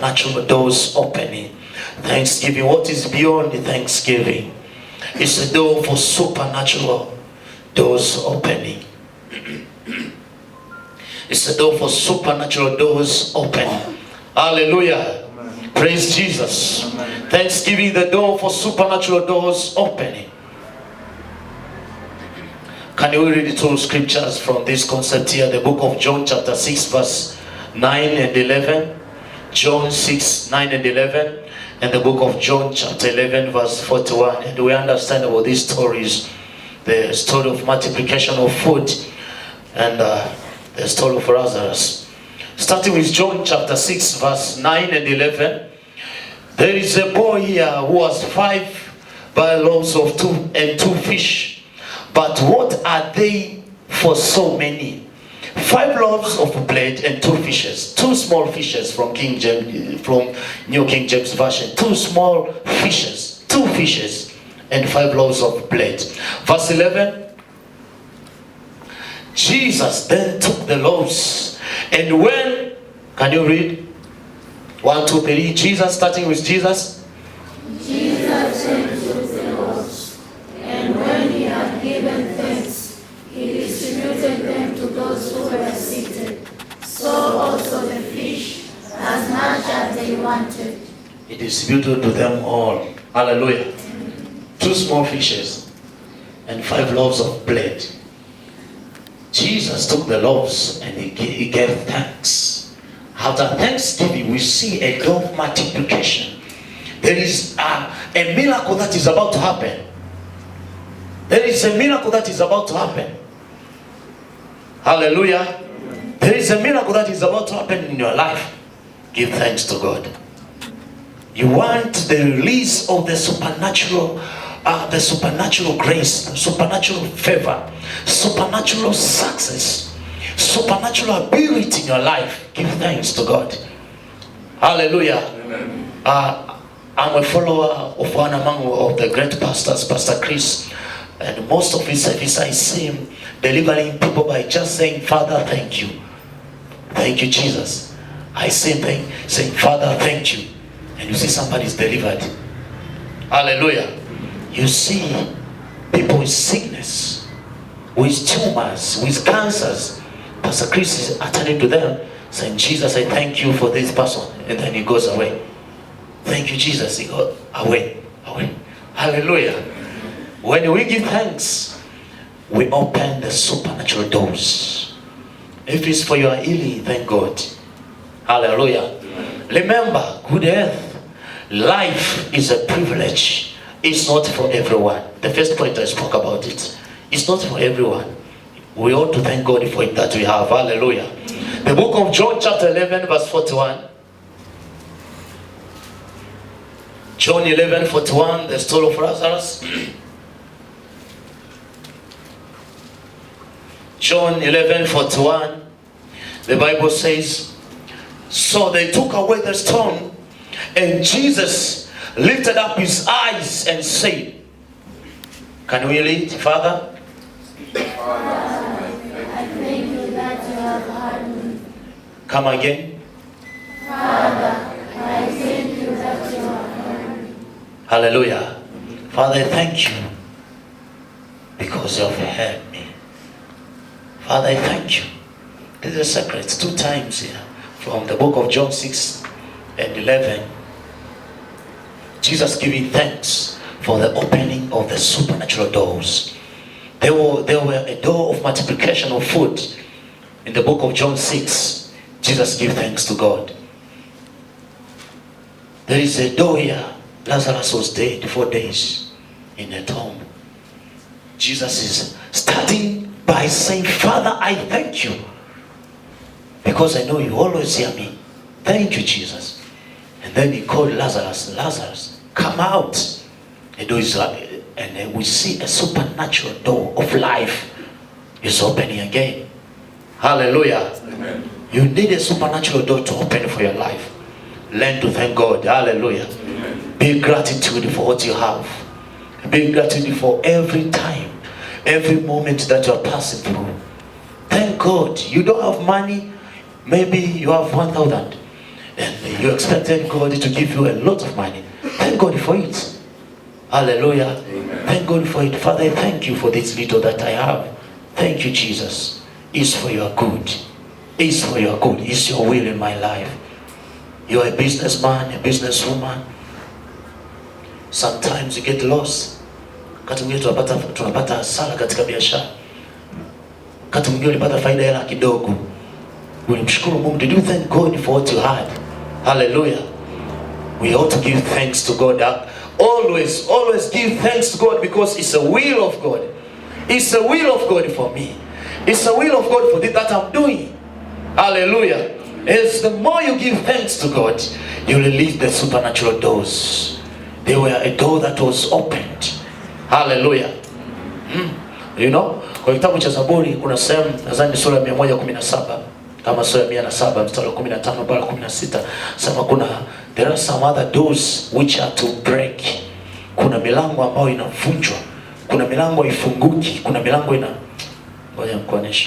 natural doors opening. Thanksgiving, what is beyond the Thanksgiving? It's a door for supernatural doors opening. It's a door for supernatural doors opening. Hallelujah. Amen. Praise Jesus. Amen. Thanksgiving, the door for supernatural doors opening. Can you read the two scriptures from this concept here? The book of John chapter 6 verse 9 and 11. John 6, 9 and 11. And the book of John chapter 11 verse 41. And we understand about these stories. The story of multiplication of food and the story of Lazarus. Starting with John chapter 6 verse 9 and 11. There is a boy here who has 5 loaves of 2 and 2 fish. But what are they for so many? 5 loaves of bread and 2 fishes. 2 small fishes from from New King James Version. 2 small fishes. 2 fishes and 5 loaves of bread. Verse 11. Jesus then took the loaves, and when, can you read? 1, 2, 3. Jesus, starting with Jesus. Jesus then took the loaves, and when he had given thanks, he distributed them to those who were seated. So also the fish, as much as they wanted. He distributed to them all. Hallelujah. 2 small fishes and 5 loaves of bread. Jesus took the loaves and he gave thanks. After thanksgiving, we see a door of multiplication. There is a miracle that is about to happen. There is a miracle that is about to happen. Hallelujah. There is a miracle that is about to happen in your life. Give thanks to God. You want the release of the supernatural grace, supernatural favor, supernatural success, supernatural ability in your life. Give thanks to God. Hallelujah. Amen. I'm a follower of one of the great pastors, Pastor Chris, and most of his service I see him delivering people by just saying, Father, thank you. Thank you, Jesus. I see him saying, Father, thank you. And you see somebody's delivered. Hallelujah. You see people with sickness, with tumors, with cancers. Pastor Chris is attending to them, saying, Jesus, I thank you for this person. And then he goes away. Thank you, Jesus. He goes away. Hallelujah. When we give thanks, we open the supernatural doors. If it's for your healing, thank God. Hallelujah. Remember, good health, life is a privilege. It's not for everyone. The first point I spoke about it. It's not for everyone. We ought to thank God for it that we have. Hallelujah. The book of John chapter 11 verse 41. John 11:41, the story of Lazarus. John 11:41, the Bible says, so they took away the stone, and Jesus lifted up his eyes and said, can we read, Father? Father, I thank you that you have heard me. Come again. Father, I thank you that you have heard me. Hallelujah. Father, I thank you because you have heard me. Father, I thank you. There's a secret 2 times here from the book of John 6 and 11. Jesus giving thanks for the opening of the supernatural doors. There were a door of multiplication of food. In the book of John 6, Jesus gave thanks to God. There is a door here. Lazarus was dead 4 days in a tomb. Jesus is starting by saying, Father, I thank you because I know you always hear me. Thank you, Jesus. And then he called Lazarus. Lazarus, come out. And we see a supernatural door of life is opening again. Hallelujah. Amen. You need a supernatural door to open for your life. Learn to thank God. Hallelujah. Amen. Be gratitude for what you have. Be gratitude for every time, every moment that you are passing through. Thank God. You don't have money. Maybe you have 1,000. and you expected God to give you a lot of money. Thank God for it. Hallelujah. Amen. Thank God for it. Father, I thank you for this little that I have. Thank you, Jesus. It's for your good. It's for your good. It's your will in my life. You're a businessman, a businesswoman. Sometimes you get lost. Wakati mwingine tunapata hasara katika biashara. Wakati mwingine ulipata faida hela kidogo. Ulimshukuru Mungu. Did you thank God for what you had? Hallelujah. We ought to give thanks to God. Always give thanks to God, because it's a will of God. It's a will of God for me. It's a will of God for that I'm doing. Hallelujah. As the more you give thanks to God, you release the supernatural doors. There were a door that was opened. Hallelujah. You know, kwa kitabu cha Zaburi kuna sehemu, nadhani sura ya 117 kama sura ya 107 mstari wa 15 mpaka 16, sema there are some other doors which are to break. Kuna milango ambayo inavunjwa, kuna milango haifunguki, kuna milango ngoja nikuoneshe.